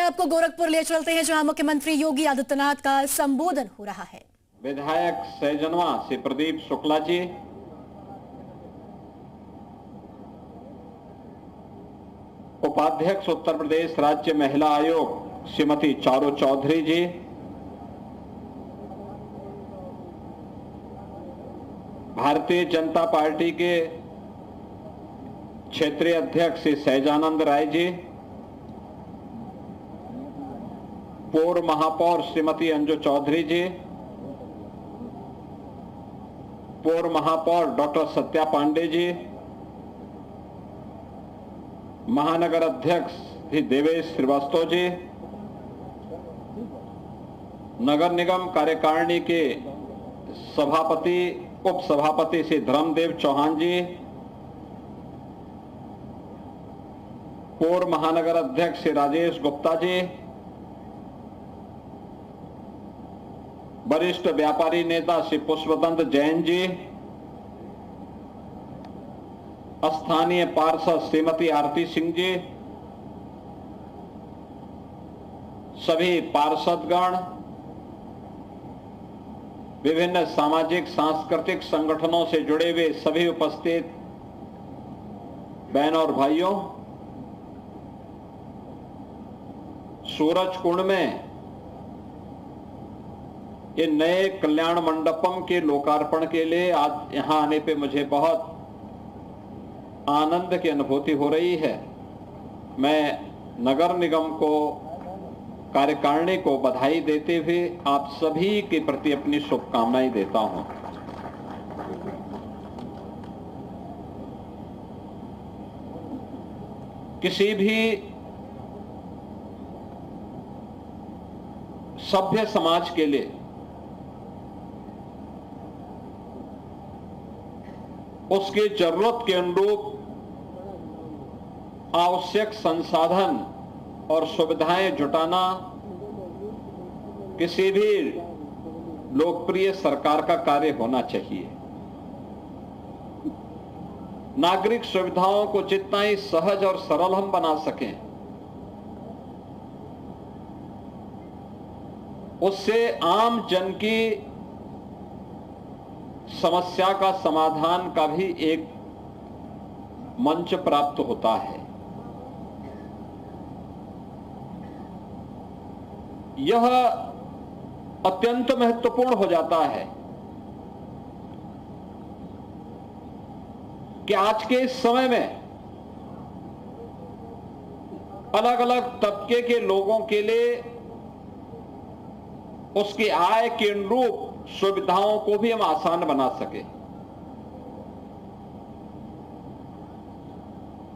आपको गोरखपुर ले चलते हैं, जहां मुख्यमंत्री योगी आदित्यनाथ का संबोधन हो रहा है। विधायक सैजनवा से प्रदीप शुक्ला जी, उपाध्यक्ष उत्तर प्रदेश राज्य महिला आयोग श्रीमती चारू चौधरी जी, भारतीय जनता पार्टी के क्षेत्रीय अध्यक्ष श्री सहजानंद राय जी, पूर्व महापौर श्रीमती अंजू चौधरी जी, पूर्व महापौर डॉक्टर सत्या पांडे जी, महानगर अध्यक्ष श्री देवेश श्रीवास्तव जी, नगर निगम कार्यकारिणी के सभापति उप सभापति श्री धर्मदेव चौहान जी, पूर्व महानगर अध्यक्ष श्री राजेश गुप्ता जी, वरिष्ठ व्यापारी नेता श्री पुष्पदंत जैन जी, स्थानीय पार्षद श्रीमती आरती सिंह जी, सभी पार्षदगण, विभिन्न सामाजिक सांस्कृतिक संगठनों से जुड़े हुए सभी उपस्थित बहनों और भाइयों, सूरज कुंड में ये नए कल्याण मंडपम के लोकार्पण के लिए आज यहां आने पे मुझे बहुत आनंद की अनुभूति हो रही है। मैं नगर निगम को, कार्यकारिणी को बधाई देते हुए आप सभी के प्रति अपनी शुभकामनाएं देता हूं। किसी भी सभ्य समाज के लिए उसकी जरूरत के अनुरूप आवश्यक संसाधन और सुविधाएं जुटाना किसी भी लोकप्रिय सरकार का कार्य होना चाहिए। नागरिक सुविधाओं को जितना ही सहज और सरल हम बना सकें, उससे आम जन की समस्या का समाधान का भी एक मंच प्राप्त होता है। यह अत्यंत महत्वपूर्ण हो जाता है कि आज के इस समय में अलग अलग तबके के लोगों के लिए उसकी आय के अनुरूप सुविधाओं को भी हम आसान बना सके।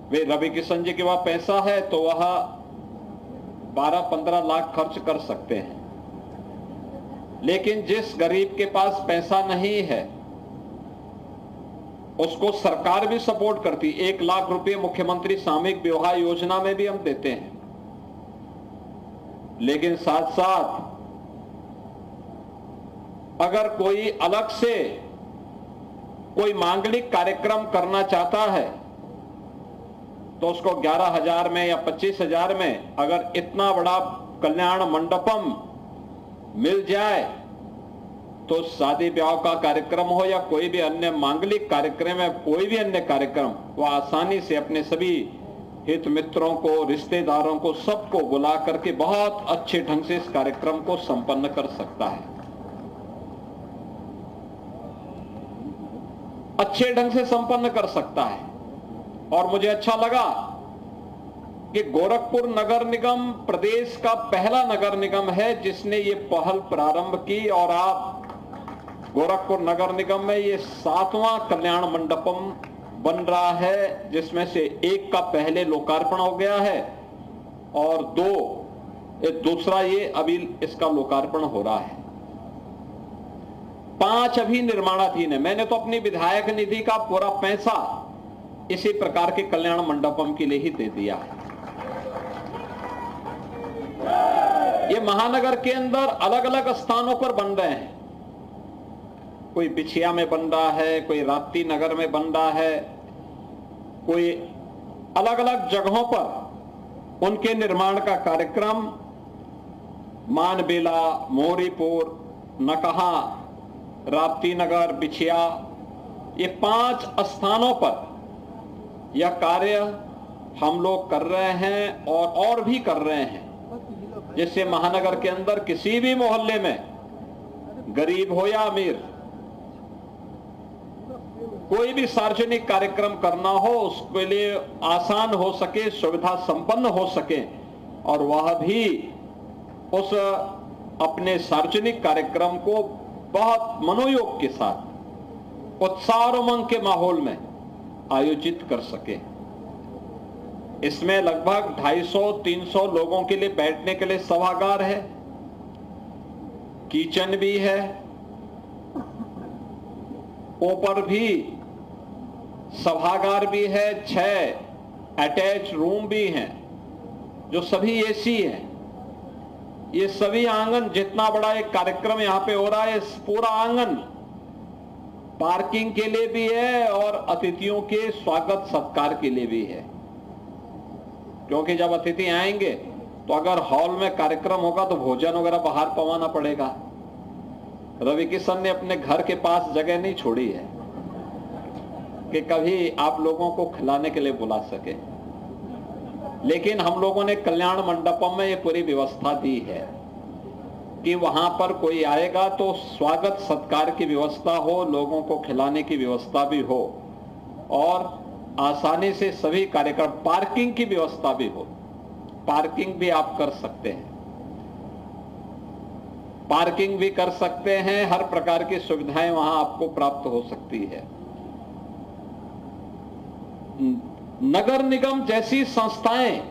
वे रवि किशन जी के पास पैसा है तो वह 12-15 लाख खर्च कर सकते हैं, लेकिन जिस गरीब के पास पैसा नहीं है उसको सरकार भी सपोर्ट करती। 1 लाख रुपए मुख्यमंत्री सामूहिक विवाह योजना में भी हम देते हैं, लेकिन साथ साथ अगर कोई अलग से कोई मांगलिक कार्यक्रम करना चाहता है तो उसको 11,000 में या 25,000 में अगर इतना बड़ा कल्याण मंडपम मिल जाए तो शादी ब्याह का कार्यक्रम हो या कोई भी अन्य मांगलिक कार्यक्रम है, कोई भी अन्य कार्यक्रम, वो आसानी से अपने सभी हित मित्रों को, रिश्तेदारों को, सबको बुला करके बहुत अच्छे ढंग से इस कार्यक्रम को संपन्न कर सकता है। अच्छे ढंग से संपन्न कर सकता है। और मुझे अच्छा लगा कि गोरखपुर नगर निगम प्रदेश का पहला नगर निगम है जिसने ये पहल प्रारंभ की, और आप गोरखपुर नगर निगम में ये 7वां कल्याण मंडपम बन रहा है, जिसमें से एक का पहले लोकार्पण हो गया है और दूसरा ये अभी इसका लोकार्पण हो रहा है। 5 अभी निर्माणाधीन है। मैंने तो अपनी विधायक निधि का पूरा पैसा इसी प्रकार के कल्याण मंडपम के लिए ही दे दिया है। ये महानगर के अंदर अलग अलग स्थानों पर बन रहे हैं। कोई बिछिया में बन रहा है, कोई राप्ती नगर में बन रहा है, कोई अलग अलग जगहों पर उनके निर्माण का कार्यक्रम मानबेला, मोरीपुर, नकहा, राप्ती नगर, बिछिया, ये 5 स्थानों पर यह कार्य हम लोग कर रहे हैं और भी कर रहे हैं, जिससे महानगर के अंदर किसी भी मोहल्ले में गरीब हो या अमीर, कोई भी सार्वजनिक कार्यक्रम करना हो उसके लिए आसान हो सके, सुविधा संपन्न हो सके, और वह भी उस अपने सार्वजनिक कार्यक्रम को बहुत मनोयोग के साथ, उत्साह और उमंग के माहौल में आयोजित कर सके। इसमें लगभग 250-300 लोगों के लिए बैठने के लिए सभागार है, किचन भी है, ऊपर भी सभागार भी है, 6 अटैच रूम भी हैं जो सभी एसी हैं। ये सभी आंगन, जितना बड़ा एक कार्यक्रम यहां पे हो रहा है, इस पूरा आंगन पार्किंग के लिए भी है और अतिथियों के स्वागत सत्कार के लिए भी है, क्योंकि जब अतिथि आएंगे तो अगर हॉल में कार्यक्रम होगा तो भोजन वगैरह बाहर पवाना पड़ेगा। रवि किशन ने अपने घर के पास जगह नहीं छोड़ी है कि कभी आप लोगों को खिलाने के लिए बुला सके, लेकिन हम लोगों ने कल्याण मंडपम में ये पूरी व्यवस्था दी है कि वहां पर कोई आएगा तो स्वागत सत्कार की व्यवस्था हो, लोगों को खिलाने की व्यवस्था भी हो और आसानी से सभी कार्यक्रम, पार्किंग की व्यवस्था भी हो। पार्किंग भी आप कर सकते हैं, पार्किंग भी कर सकते हैं, हर प्रकार की सुविधाएं वहां आपको प्राप्त हो सकती है। नगर निगम जैसी संस्थाएं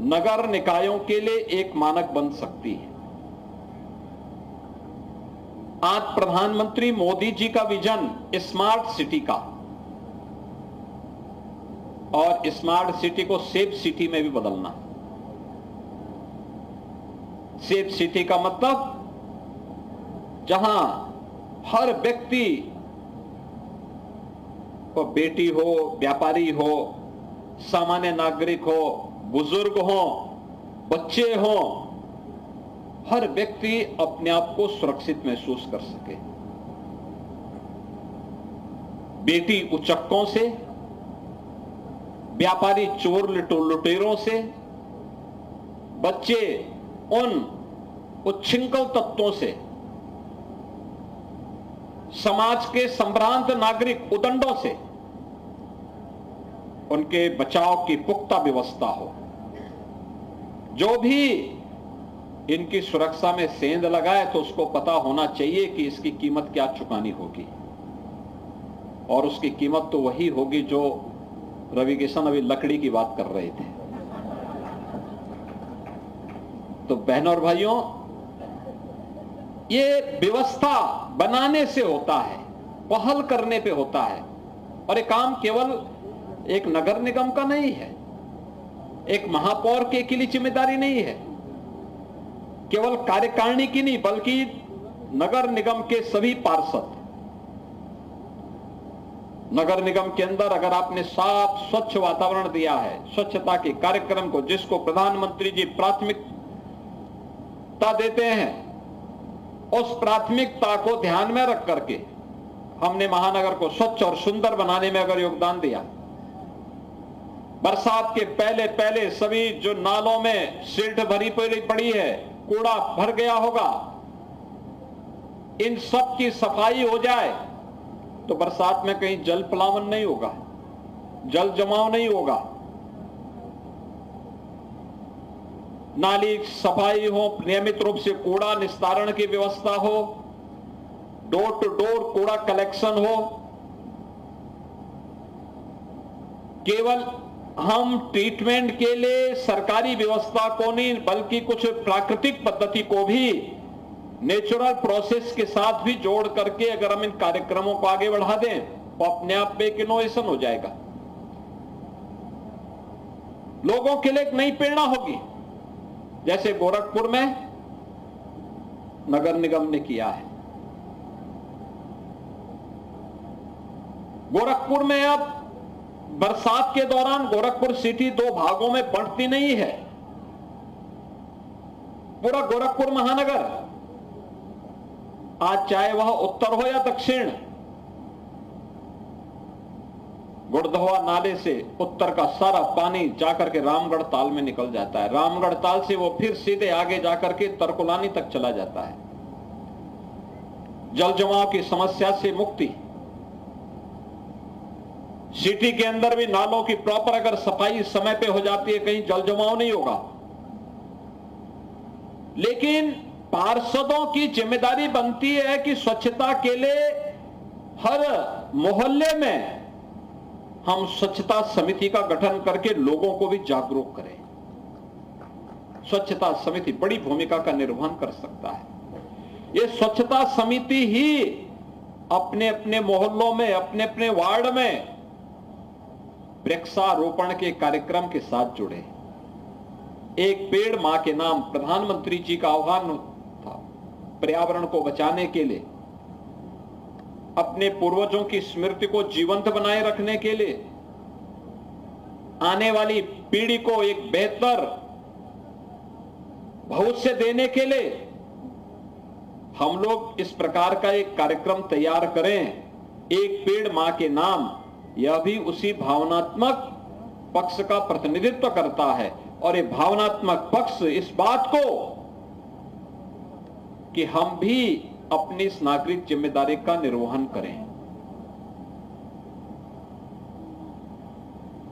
नगर निकायों के लिए एक मानक बन सकती है। आज प्रधानमंत्री मोदी जी का विजन स्मार्ट सिटी का, और स्मार्ट सिटी को सेफ सिटी में भी बदलना। सेफ सिटी का मतलब जहां हर व्यक्ति, को बेटी हो, व्यापारी हो, सामान्य नागरिक हो, बुजुर्ग हो, बच्चे हो, हर व्यक्ति अपने आप को सुरक्षित महसूस कर सके। बेटी उचक्कों से, व्यापारी चोर लुटेरों से, बच्चे उन उच्छृंखल तत्वों से, समाज के संभ्रांत नागरिक उदंडों से, उनके बचाव की पुख्ता व्यवस्था हो। जो भी इनकी सुरक्षा में सेंध लगाए तो उसको पता होना चाहिए कि इसकी कीमत क्या चुकानी होगी, और उसकी कीमत तो वही होगी जो रवि किशन अभी लकड़ी की बात कर रहे थे। तो बहनों और भाइयों, ये व्यवस्था बनाने से होता है, पहल करने पे होता है, और ये काम केवल एक नगर निगम का नहीं है, एक महापौर के लिए जिम्मेदारी नहीं है, केवल कार्यकारिणी की नहीं, बल्कि नगर निगम के सभी पार्षद। नगर निगम के अंदर अगर आपने साफ स्वच्छ वातावरण दिया है, स्वच्छता के कार्यक्रम को, जिसको प्रधानमंत्री जी प्राथमिकता देते हैं, उस प्राथमिकता को ध्यान में रख करके हमने महानगर को स्वच्छ और सुंदर बनाने में अगर योगदान दिया, बरसात के पहले पहले सभी जो नालों में सिल्ट भरी पड़ी है, कूड़ा भर गया होगा, इन सब की सफाई हो जाए तो बरसात में कहीं जल प्लावन नहीं होगा, जल जमाव नहीं होगा, नाली सफाई हो, नियमित रूप से कूड़ा निस्तारण की व्यवस्था हो, डोर टू डोर कूड़ा कलेक्शन हो। केवल हम ट्रीटमेंट के लिए सरकारी व्यवस्था को नहीं, बल्कि कुछ प्राकृतिक पद्धति को भी, नेचुरल प्रोसेस के साथ भी जोड़ करके अगर हम इन कार्यक्रमों को आगे बढ़ा दें तो अपने आप में एक इनोवेशन हो जाएगा, लोगों के लिए एक नई प्रेरणा होगी। जैसे गोरखपुर में नगर निगम ने किया है। गोरखपुर में अब बरसात के दौरान गोरखपुर सिटी दो भागों में बंटती नहीं है। पूरा गोरखपुर महानगर, आज चाहे वह उत्तर हो या दक्षिण, गुड़धवा नाले से उत्तर का सारा पानी जाकर के रामगढ़ ताल में निकल जाता है। रामगढ़ ताल से वो फिर सीधे आगे जाकर के तरकुलानी तक चला जाता है। जल जमाव की समस्या से मुक्ति। सिटी के अंदर भी नालों की प्रॉपर अगर सफाई समय पे हो जाती है, कहीं जल जमाव नहीं होगा। लेकिन पार्षदों की जिम्मेदारी बनती है कि स्वच्छता के लिए हर मोहल्ले में हम स्वच्छता समिति का गठन करके लोगों को भी जागरूक करें। स्वच्छता समिति बड़ी भूमिका का निर्वहन कर सकता है। ये स्वच्छता समिति ही अपने अपने मोहल्लों में, अपने अपने वार्ड में वृक्षारोपण के कार्यक्रम के साथ जुड़े। एक पेड़ मां के नाम, प्रधानमंत्री जी का आह्वान था पर्यावरण को बचाने के लिए, अपने पूर्वजों की स्मृति को जीवंत बनाए रखने के लिए, आने वाली पीढ़ी को एक बेहतर भविष्य देने के लिए हम लोग इस प्रकार का एक कार्यक्रम तैयार करें। एक पेड़ मां के नाम, यह भी उसी भावनात्मक पक्ष का प्रतिनिधित्व करता है। और ये भावनात्मक पक्ष इस बात को कि हम भी अपनी इस नागरिक जिम्मेदारी का निर्वहन करें।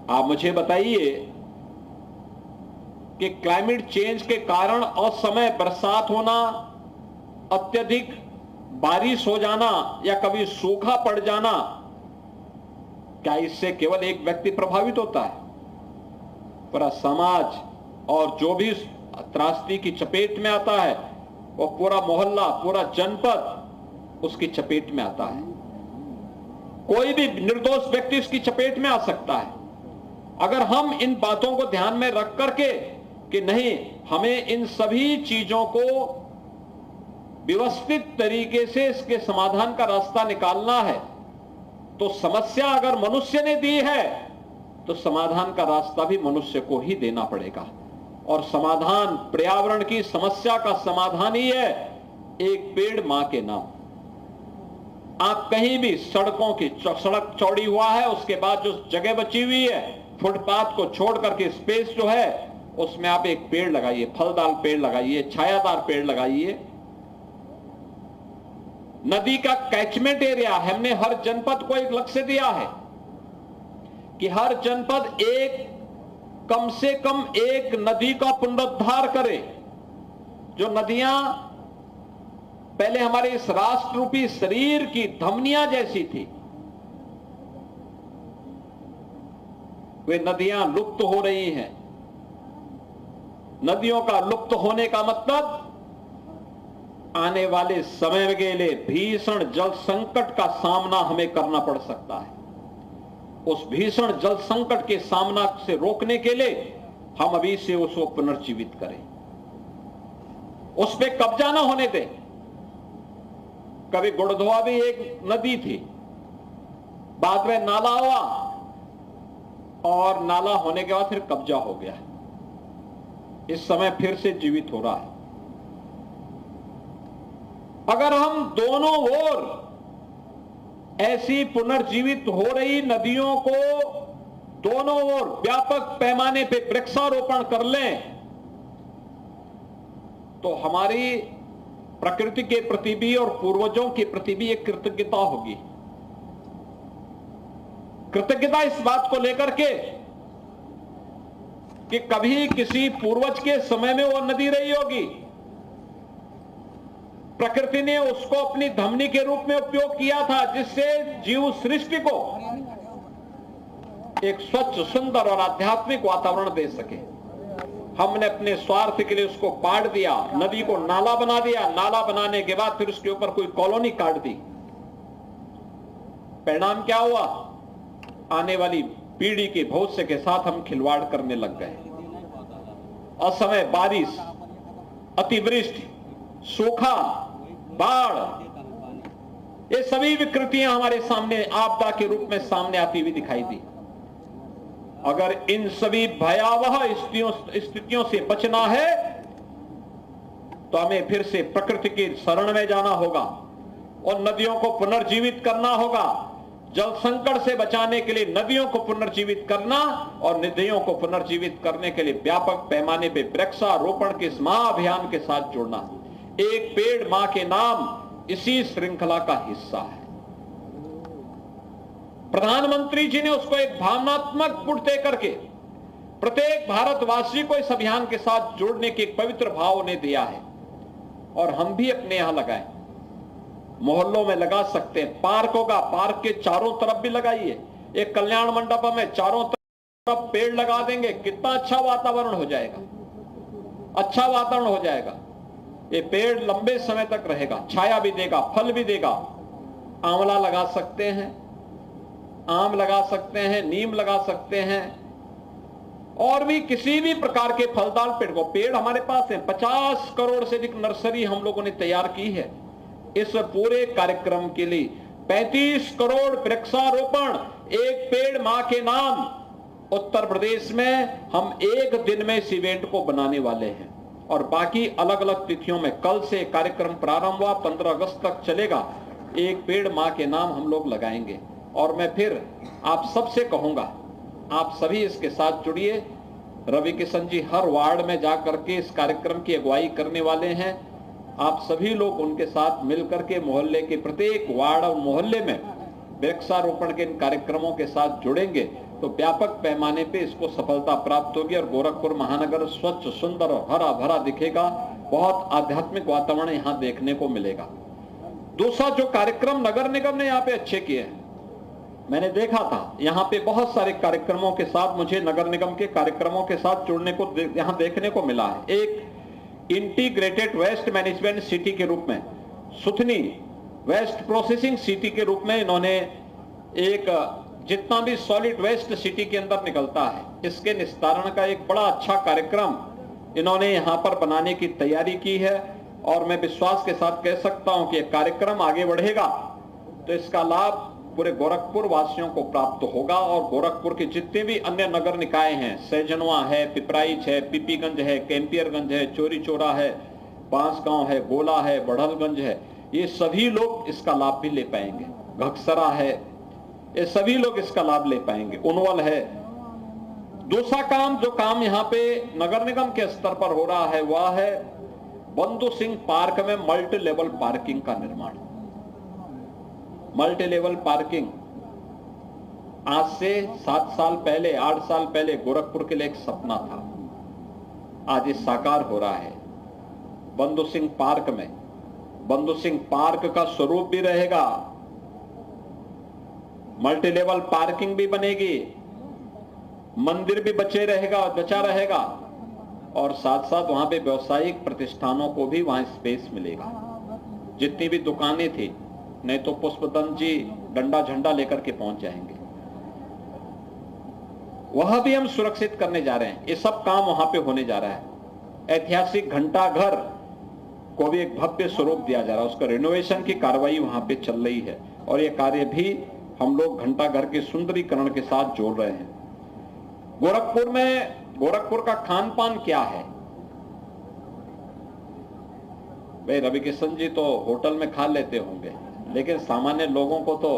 आप मुझे बताइए कि क्लाइमेट चेंज के कारण असमय बरसात होना, अत्यधिक बारिश हो जाना या कभी सूखा पड़ जाना, क्या इससे केवल एक व्यक्ति प्रभावित होता है? पूरा समाज और जो भी त्रासदी की चपेट में आता है वो पूरा मोहल्ला, पूरा जनपद उसकी चपेट में आता है। कोई भी निर्दोष व्यक्ति इसकी चपेट में आ सकता है। अगर हम इन बातों को ध्यान में रख करके कि नहीं, हमें इन सभी चीजों को व्यवस्थित तरीके से इसके समाधान का रास्ता निकालना है, तो समस्या अगर मनुष्य ने दी है तो समाधान का रास्ता भी मनुष्य को ही देना पड़ेगा। और समाधान, पर्यावरण की समस्या का समाधान ही है एक पेड़ मां के नाम। आप कहीं भी सड़कों की, सड़क चौड़ी हुआ है, उसके बाद जो जगह बची हुई है फुटपाथ को छोड़ करके स्पेस जो है उसमें आप एक पेड़ लगाइए, फलदार पेड़ लगाइए, छायादार पेड़ लगाइए। नदी का कैचमेंट एरिया हमने हर जनपद को एक लक्ष्य दिया है कि हर जनपद कम से कम एक नदी का पुनरुद्धार करे। जो नदियां पहले हमारे इस राष्ट्र रूपी शरीर की धमनियां जैसी थी, वे नदियां लुप्त हो रही हैं। नदियों का लुप्त होने का मतलब आने वाले समय के लिए भीषण जल संकट का सामना हमें करना पड़ सकता है। उस भीषण जल संकट के सामना से रोकने के लिए हम अभी से उसको पुनर्जीवित करें, उस पे कब्जा ना होने दें। कभी गुड़धवा भी एक नदी थी, बाद में नाला हुआ और नाला होने के बाद फिर कब्जा हो गया। इस समय फिर से जीवित हो रहा है। अगर हम दोनों ओर ऐसी पुनर्जीवित हो रही नदियों को दोनों ओर व्यापक पैमाने पे वृक्षारोपण कर लें तो हमारी प्रकृति के प्रति भी और पूर्वजों के प्रति भी एक कृतज्ञता होगी। कृतज्ञता इस बात को लेकर के कि कभी किसी पूर्वज के समय में वो नदी रही होगी, प्रकृति ने उसको अपनी धमनी के रूप में उपयोग किया था, जिससे जीव सृष्टि को एक स्वच्छ, सुंदर और आध्यात्मिक वातावरण दे सके। हमने अपने स्वार्थ के लिए उसको पाट दिया, नदी को नाला बना दिया। नाला बनाने के बाद फिर उसके ऊपर कोई कॉलोनी काट दी। परिणाम क्या हुआ? आने वाली पीढ़ी के भविष्य के साथ हम खिलवाड़ करने लग गए। असमय बारिश, अतिवृष्टि, सूखा, बाढ़, ये सभी विकृतियां हमारे सामने आपदा के रूप में सामने आती हुई दिखाई दी। अगर इन सभी भयावह स्थितियों से बचना है तो हमें फिर से प्रकृति की शरण में जाना होगा और नदियों को पुनर्जीवित करना होगा। जल संकट से बचाने के लिए नदियों को पुनर्जीवित करना और नदियों को पुनर्जीवित करने के लिए व्यापक पैमाने पर वृक्षारोपण के इस महाअभियान के साथ जुड़ना। एक पेड़ मां के नाम इसी श्रृंखला का हिस्सा है। प्रधानमंत्री जी ने उसको एक भावनात्मक पुट दे करके प्रत्येक भारतवासी को इस अभियान के साथ जोड़ने के एक पवित्र भाव उन्हें दिया है और हम भी अपने यहां लगाएं। मोहल्लों में लगा सकते हैं, पार्क होगा, पार्क के चारों तरफ भी लगाइए। एक कल्याण मंडप में चारों तरफ पेड़ लगा देंगे, कितना अच्छा वातावरण हो जाएगा, अच्छा वातावरण हो जाएगा। ये पेड़ लंबे समय तक रहेगा, छाया भी देगा, फल भी देगा। आंवला लगा सकते हैं, आम लगा सकते हैं, नीम लगा सकते हैं और भी किसी भी प्रकार के फलदार पेड़ को। पेड़ हमारे पास है, 50 करोड़ से अधिक नर्सरी हम लोगों ने तैयार की है। इस पूरे कार्यक्रम के लिए 35 करोड़ वृक्षारोपण, एक पेड़ मां के नाम, उत्तर प्रदेश में हम एक दिन में इस इवेंट को बनाने वाले हैं और बाकी अलग अलग तिथियों में। कल से कार्यक्रम प्रारंभ हुआ, 15 अगस्त तक चलेगा। एक पेड़ मां के नाम हम लोग लगाएंगे और मैं फिर आप सबसे कहूंगा, आप सभी इसके साथ जुड़िए। रवि किशन जी हर वार्ड में जाकर के इस कार्यक्रम की अगुवाई करने वाले हैं। आप सभी लोग उनके साथ मिलकर के मोहल्ले के प्रत्येक वार्ड और मोहल्ले में वृक्षारोपण के इन कार्यक्रमों के साथ जुड़ेंगे तो व्यापक पैमाने पे इसको सफलता प्राप्त होगी और गोरखपुर महानगर स्वच्छ, सुंदर और हरा भरा दिखेगा। बहुत आध्यात्मिक वातावरण यहाँ देखने को मिलेगा। दूसरा जो कार्यक्रम नगर निगम ने यहाँ पे अच्छे किए हैं, मैंने देखा था यहाँ पे बहुत सारे कार्यक्रमों के साथ, मुझे नगर निगम के कार्यक्रमों के साथ जुड़ने को यहाँ देखने को मिला है। एक इंटीग्रेटेड वेस्ट मैनेजमेंट सिटी के रूप में, सुथनी वेस्ट प्रोसेसिंग सिटी के रूप में इन्होंने एक जितना भी सॉलिड वेस्ट सिटी के अंदर निकलता है इसके निस्तारण का एक बड़ा अच्छा कार्यक्रम इन्होंने यहाँ पर बनाने की तैयारी की है और मैं विश्वास के साथ कह सकता हूं कि यह कार्यक्रम आगे बढ़ेगा तो इसका लाभ पूरे गोरखपुर वासियों को प्राप्त होगा और गोरखपुर के जितने भी अन्य नगर निकाय हैं, सैजनवा है, पिपराइच है, पीपीगंज है, कैंपियरगंज है, चोरी चोरा है, बांसगांव है, गोला है, बढ़लगंज है, ये सभी लोग इसका लाभ भी ले पाएंगे। घकसरा है, ये सभी लोग इसका लाभ ले पाएंगे। उनवल है। दूसरा काम जो काम यहाँ पे नगर निगम के स्तर पर हो रहा है वह है बंधु सिंह पार्क में मल्टी लेवल पार्किंग का निर्माण। मल्टी लेवल पार्किंग आज से 7 साल पहले, 8 साल पहले गोरखपुर के लिए एक सपना था, आज ये साकार हो रहा है। बंधु सिंह पार्क में, बंधु सिंह पार्क का स्वरूप भी रहेगा, मल्टी लेवल पार्किंग भी बनेगी, मंदिर भी बचा रहेगा और साथ साथ वहां पे व्यवसायिक प्रतिष्ठानों को भी वहां स्पेस मिलेगा। जितनी भी दुकानें थी, नहीं तो पुष्पदंत जी डंडा झंडा लेकर के पहुंच जाएंगे, वह भी हम सुरक्षित करने जा रहे हैं। ये सब काम वहां पे होने जा रहा है। ऐतिहासिक घंटा घर को भी एक भव्य स्वरूप दिया जा रहा है, उसका रिनोवेशन की कार्रवाई वहां पे चल रही है और ये कार्य भी हम लोग घंटा घर के सुंदरीकरण के साथ जोड़ रहे हैं। गोरखपुर में, गोरखपुर का खान पान क्या है भाई? रवि किशन जी तो होटल में खा लेते होंगे, लेकिन सामान्य लोगों को तो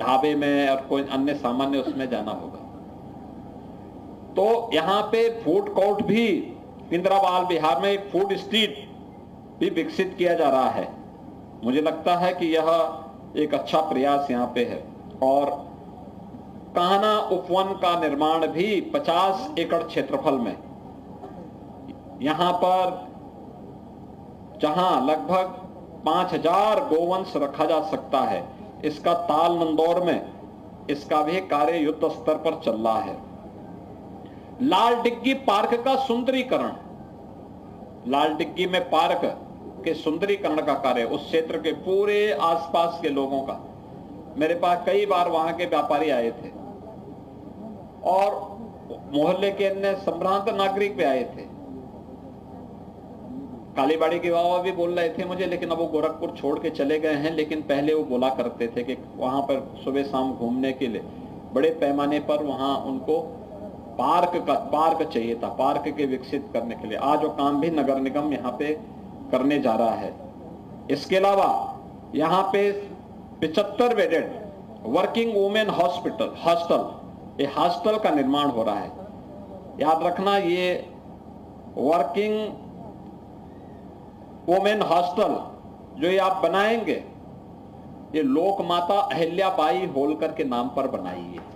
ढाबे में और कोई अन्य सामान्य उसमें जाना होगा। तो यहाँ पे फूड कोर्ट भी, इंदिराबाल बिहार में एक फूड स्ट्रीट भी विकसित किया जा रहा है। मुझे लगता है कि यह एक अच्छा प्रयास यहाँ पे है। और कान्हा उपवन का निर्माण भी 50 एकड़ क्षेत्रफल में, यहाँ पर जहां लगभग 5000 गोवंश रखा जा सकता है, इसका ताल नंदौर में इसका भी कार्य युद्ध स्तर पर चल रहा है। लाल डिग्गी पार्क का सुंदरीकरण, लाल डिग्गी में पार्क के सुंदरीकरण का कार्य उस क्षेत्र के पूरे आसपास के लोगों का, मेरे पास कई बार वहां के व्यापारी आए थे और मोहल्ले के अन्य संभ्रांत नागरिक भी आए थे। कालीबाड़ी के बाबा भी बोल रहे थे मुझे, लेकिन अब वो गोरखपुर छोड़ के चले गए हैं, लेकिन पहले वो बोला करते थे कि वहां पर सुबह शाम घूमने के लिए बड़े पैमाने पर वहां उनको पार्क चाहिए था, पार्क के विकसित करने के लिए। आज वो काम भी नगर निगम यहां पे करने जा रहा है। इसके अलावा यहां पे 75 बेडेड वर्किंग वुमेन हॉस्टल, ये हॉस्टल का निर्माण हो रहा है। याद रखना, ये वर्किंग वुमेन हॉस्टल जो ये आप बनाएंगे, ये लोक माता अहिल्याबाई होलकर के नाम पर बनाई है।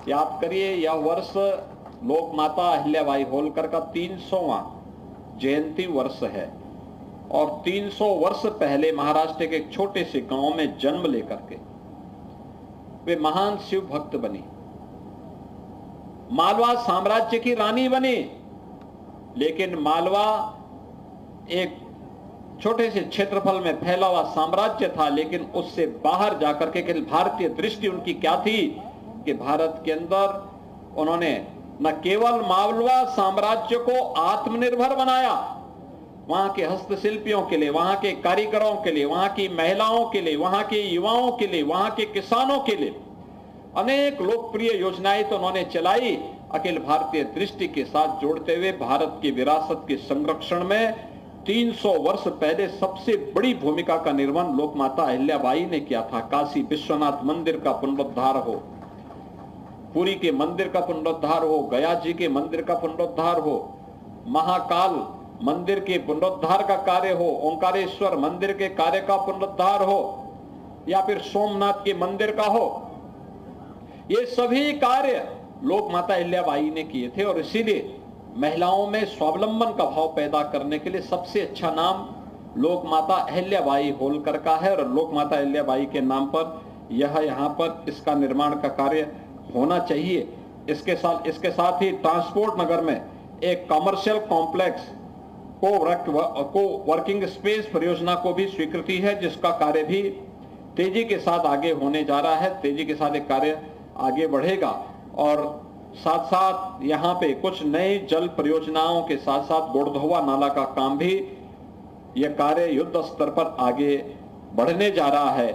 याद करिए, यह वर्ष लोक माता अहिल्याबाई होलकर का 300वां जयंती वर्ष है और 300 वर्ष पहले महाराष्ट्र के एक छोटे से गांव में जन्म लेकर के वे महान शिव भक्त बनी, मालवा साम्राज्य की रानी बनी। लेकिन मालवा एक छोटे से क्षेत्रफल में फैला हुआ साम्राज्य था, लेकिन उससे बाहर जाकर के भारतीय दृष्टि उनकी क्या थी कि भारत के अंदर उन्होंने न केवल मालवा साम्राज्य को आत्मनिर्भर बनाया, वहां के हस्तशिल्पियों के लिए, वहां के कारीगरों के लिए, वहां की महिलाओं के लिए, वहां के युवाओं के लिए, वहां के किसानों के लिए अनेक लोकप्रिय योजनाएं तो उन्होंने चलाई, अखिल भारतीय दृष्टि के साथ जोड़ते हुए भारत की विरासत के संरक्षण में 300 वर्ष पहले सबसे बड़ी भूमिका का निर्वहन लोक माता अहिल्याबाई ने किया था। काशी विश्वनाथ मंदिर का पुनरुद्धार हो, पुरी के मंदिर का पुनरुद्धार हो, गया जी के मंदिर का पुनरुद्धार हो, महाकाल मंदिर के पुनरुद्धार का कार्य हो, ओंकारेश्वर मंदिर के कार्य का पुनरुद्धार हो, या फिर सोमनाथ के मंदिर का हो, ये सभी कार्य लोक माता अहिल्याबाई ने किए थे। और इसीलिए महिलाओं में स्वावलंबन का भाव पैदा करने के लिए सबसे अच्छा नाम लोक माता अहिल्याबाई होलकर का है और लोक माता अहिल्याबाई के नाम पर यह यहाँ पर इसका निर्माण का कार्य होना चाहिए। इसके साथ ही ट्रांसपोर्ट नगर में एक कमर्शियल कॉम्प्लेक्स को वर्किंग स्पेस परियोजना को भी स्वीकृति है, जिसका कार्य भी तेजी के साथ आगे होने जा रहा है। तेजी के साथ एक कार्य आगे बढ़ेगा और साथ साथ यहाँ पे कुछ नई जल परियोजनाओं के साथ साथ गोड़धोवा नाला का काम भी यह कार्य युद्ध स्तर पर आगे बढ़ने जा रहा है।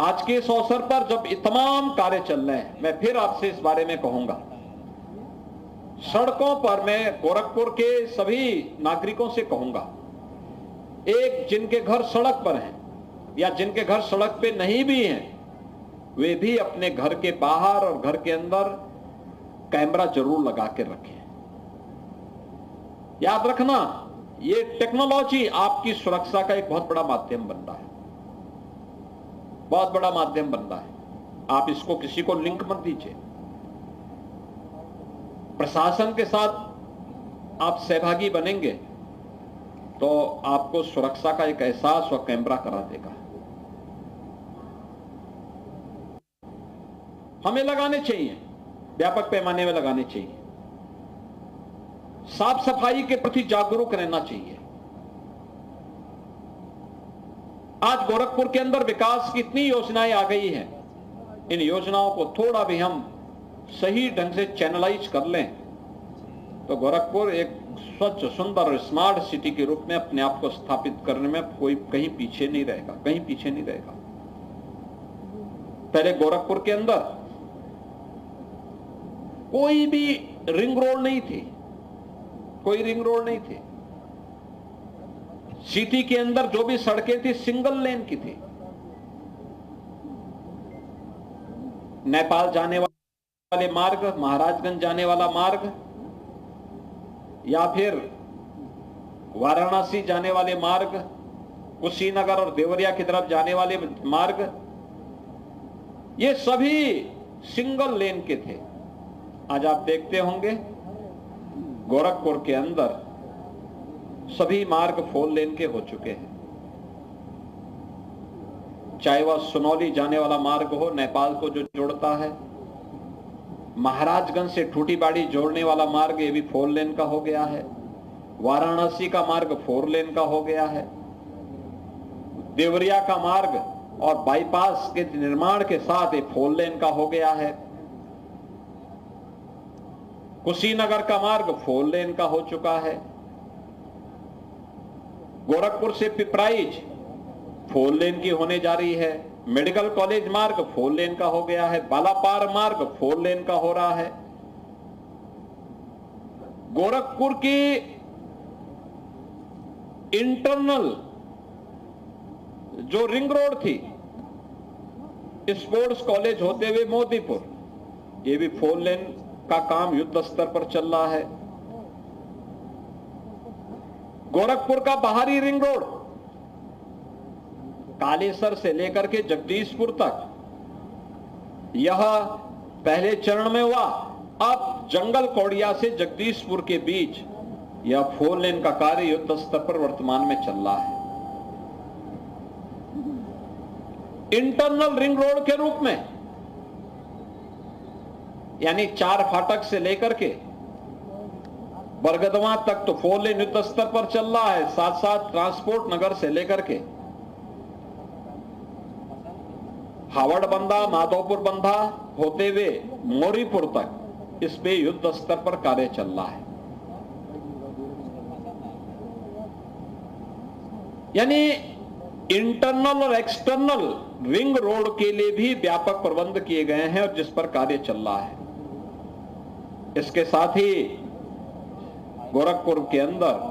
आज के इस अवसर पर जब ये तमाम कार्य चल रहे हैं, मैं फिर आपसे इस बारे में कहूंगा, सड़कों पर मैं गोरखपुर के सभी नागरिकों से कहूंगा, एक जिनके घर सड़क पर हैं या जिनके घर सड़क पे नहीं भी हैं, वे भी अपने घर के बाहर और घर के अंदर कैमरा जरूर लगा के रखें। याद रखना, ये टेक्नोलॉजी आपकी सुरक्षा का एक बहुत बड़ा माध्यम बन रहा है, बहुत बड़ा माध्यम बन रहा है। आप इसको किसी को लिंक मत दीजिए। प्रशासन के साथ आप सहभागी बनेंगे तो आपको सुरक्षा का एक एहसास और कैमरा करा देगा। हमें लगाने चाहिए, व्यापक पैमाने में लगाने चाहिए। साफ सफाई के प्रति जागरूक रहना चाहिए। आज गोरखपुर के अंदर विकास की इतनी योजनाएं आ गई हैं, इन योजनाओं को थोड़ा भी हम सही ढंग से चैनलाइज कर लें तो गोरखपुर एक स्वच्छ, सुंदर और स्मार्ट सिटी के रूप में अपने आप को स्थापित करने में कोई कहीं पीछे नहीं रहेगा, कहीं पीछे नहीं रहेगा। पहले गोरखपुर के अंदर कोई भी रिंग रोड नहीं थी, कोई रिंग रोड नहीं थी। सिटी के अंदर जो भी सड़कें थी सिंगल लेन की थी। नेपाल जाने वाले मार्ग, महाराजगंज जाने वाला मार्ग या फिर वाराणसी जाने वाले मार्ग, कुशीनगर और देवरिया की तरफ जाने वाले मार्ग, ये सभी सिंगल लेन के थे। आज आप देखते होंगे गोरखपुर के अंदर सभी मार्ग 4 लेन के हो चुके हैं। चाहे वह सुनौली जाने वाला मार्ग हो, नेपाल को जो जोड़ता है, महाराजगंज से ठूठीबाड़ी जोड़ने वाला मार्ग, ये भी 4 लेन का हो गया है। वाराणसी का मार्ग 4 लेन का हो गया है। देवरिया का मार्ग और बाईपास के निर्माण के साथ ये 4 लेन का हो गया है। कुशीनगर का मार्ग 4 लेन का हो चुका है। गोरखपुर से पिपराइच 4 लेन की होने जा रही है। मेडिकल कॉलेज मार्ग 4 लेन का हो गया है, बालापार मार्ग 4 लेन का हो रहा है। गोरखपुर की इंटरनल जो रिंग रोड थी स्पोर्ट्स कॉलेज होते हुए मोदीपुर, ये भी 4 लेन का काम युद्ध स्तर पर चल रहा है। गोरखपुर का बाहरी रिंग रोड कालेसर से लेकर के जगदीशपुर तक, यह पहले चरण में हुआ। अब जंगल कौड़िया से जगदीशपुर के बीच यह 4 लेन का कार्य युद्ध स्तर पर वर्तमान में चल रहा है। इंटरनल रिंग रोड के रूप में, यानी 4 फाटक से लेकर के बरगदवा तक तो 4 लेन युद्ध स्तर पर चल रहा है। साथ साथ ट्रांसपोर्ट नगर से लेकर के हावड़ बंधा, माधोपुर बंधा होते हुए मोरीपुर तक इस पे युद्ध स्तर पर कार्य चल रहा है। यानी इंटरनल और एक्सटर्नल रिंग रोड के लिए भी व्यापक प्रबंध किए गए हैं और जिस पर कार्य चल रहा है। इसके साथ ही गोरखपुर के अंदर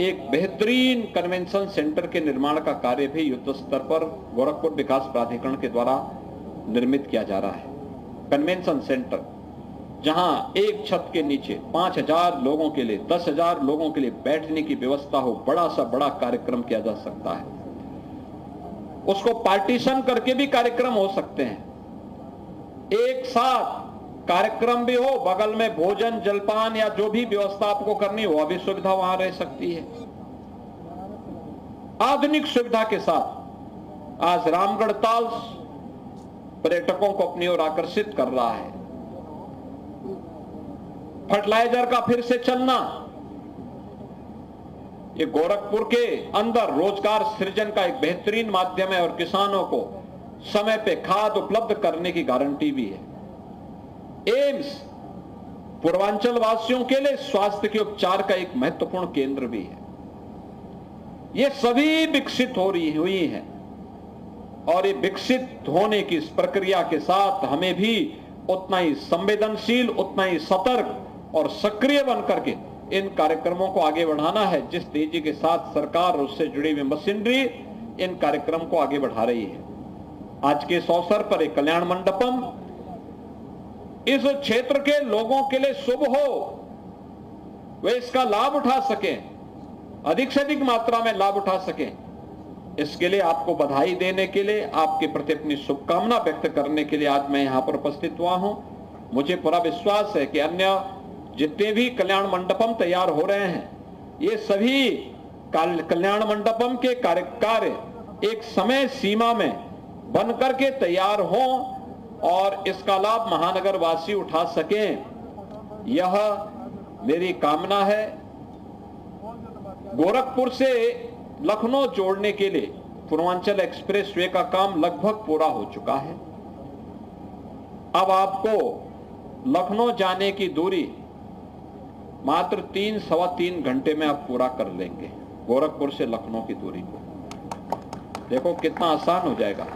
एक बेहतरीन कन्वेंशन सेंटर के निर्माण का कार्य भी युद्ध स्तर पर गोरखपुर विकास प्राधिकरण के द्वारा निर्मित किया जा रहा है। कन्वेंशन सेंटर जहां एक छत के नीचे 5000 लोगों के लिए, 10,000 लोगों के लिए बैठने की व्यवस्था हो, बड़ा सा बड़ा कार्यक्रम किया जा सकता है। उसको पार्टीशन करके भी कार्यक्रम हो सकते हैं। एक साथ कार्यक्रम भी हो, बगल में भोजन जलपान या जो भी व्यवस्था आपको करनी हो, अभी सुविधा वहां रह सकती है। आधुनिक सुविधा के साथ आज रामगढ़ ताल पर्यटकों को अपनी ओर आकर्षित कर रहा है। फर्टिलाइजर का फिर से चलना, ये गोरखपुर के अंदर रोजगार सृजन का एक बेहतरीन माध्यम है और किसानों को समय पे खाद उपलब्ध करने की गारंटी भी है। एम्स पूर्वांचल वासियों के लिए स्वास्थ्य के उपचार का एक महत्वपूर्ण केंद्र भी है। ये सभी विकसित हो रही हुई हैं और ये विकसित होने की इस प्रक्रिया के साथ हमें भी उतना ही संवेदनशील, उतना ही सतर्क और सक्रिय बन करके इन कार्यक्रमों को आगे बढ़ाना है। जिस तेजी के साथ सरकार और उससे जुड़ी हुई मशीनरी इन कार्यक्रम को आगे बढ़ा रही है। आज के इस अवसर पर एक कल्याण मंडपम इस क्षेत्र के लोगों के लिए शुभ हो, वे इसका लाभ उठा सकें, अधिक से अधिक मात्रा में लाभ उठा सकें। इसके लिए आपको बधाई देने के लिए, आपके प्रति अपनी शुभकामना व्यक्त करने के लिए आज मैं यहां पर उपस्थित हुआ हूं। मुझे पूरा विश्वास है कि अन्य जितने भी कल्याण मंडपम तैयार हो रहे हैं, ये सभी कल्याण मंडपम के कार्य एक समय सीमा में बन करके तैयार हों और इसका लाभ महानगर वासी उठा सकें, यह मेरी कामना है। गोरखपुर से लखनऊ जोड़ने के लिए पूर्वांचल एक्सप्रेस वे का काम लगभग पूरा हो चुका है। अब आपको लखनऊ जाने की दूरी मात्र 3-3.25 घंटे में आप पूरा कर लेंगे। गोरखपुर से लखनऊ की दूरी को देखो कितना आसान हो जाएगा।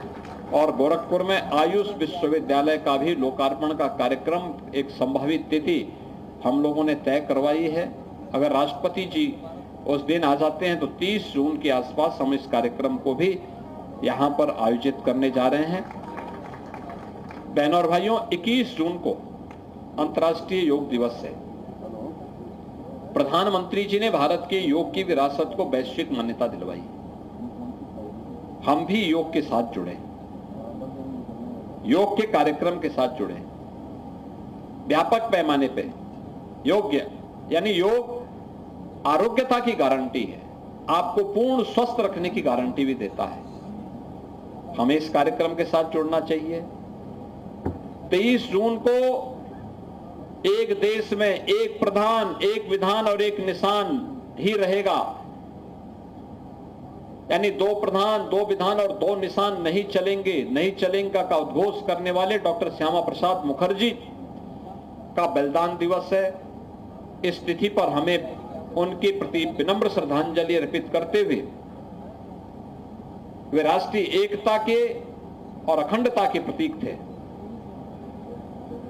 और गोरखपुर में आयुष विश्वविद्यालय का भी लोकार्पण का कार्यक्रम एक संभावित तिथि हम लोगों ने तय करवाई है। अगर राष्ट्रपति जी उस दिन आ जाते हैं तो 30 जून के आसपास हम इस कार्यक्रम को भी यहां पर आयोजित करने जा रहे हैं। बहनों और भाइयों, 21 जून को अंतर्राष्ट्रीय योग दिवस है। प्रधानमंत्री जी ने भारत के योग की विरासत को वैश्विक मान्यता दिलवाई। हम भी योग के साथ जुड़े, योग के कार्यक्रम के साथ जुड़े। व्यापक पैमाने पे योग्य यानी योग आरोग्यता की गारंटी है, आपको पूर्ण स्वस्थ रखने की गारंटी भी देता है। हमें इस कार्यक्रम के साथ जुड़ना चाहिए। 23 जून को एक देश में एक प्रधान, एक विधान और एक निशान ही रहेगा, यानी 2 प्रधान, 2 विधान और 2 निशान नहीं चलेंगे का उद्घोष करने वाले डॉक्टर श्यामा प्रसाद मुखर्जी का बलिदान दिवस है। इस तिथि पर हमें उनके प्रति विनम्र श्रद्धांजलि अर्पित करते हुए वे राष्ट्रीय एकता के और अखंडता के प्रतीक थे।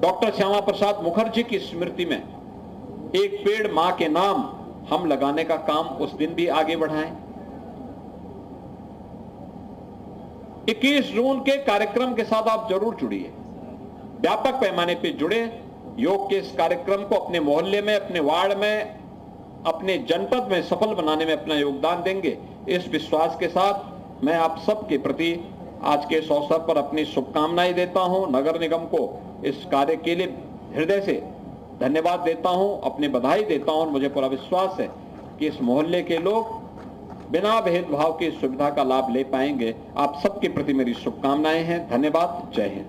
डॉक्टर श्यामा प्रसाद मुखर्जी की स्मृति में एक पेड़ मां के नाम हम लगाने का काम उस दिन भी आगे बढ़ाएं। 21 जून के कार्यक्रम के साथ आप जरूर जुड़िए, व्यापक पैमाने पर जुड़े। योग के इस कार्यक्रम को अपने मोहल्ले में, अपने वार्ड में, अपने जनपद में सफल बनाने में अपना योगदान देंगे, इस विश्वास के साथ मैं आप सबके प्रति आज के इस अवसर पर अपनी शुभकामनाएं देता हूं। नगर निगम को इस कार्य के लिए हृदय से धन्यवाद देता हूं, अपनी बधाई देता हूं और मुझे पूरा विश्वास है कि इस मोहल्ले के लोग बिना भेदभाव की सुविधा का लाभ ले पाएंगे। आप सबके प्रति मेरी शुभकामनाएं हैं। धन्यवाद। जय हिंद।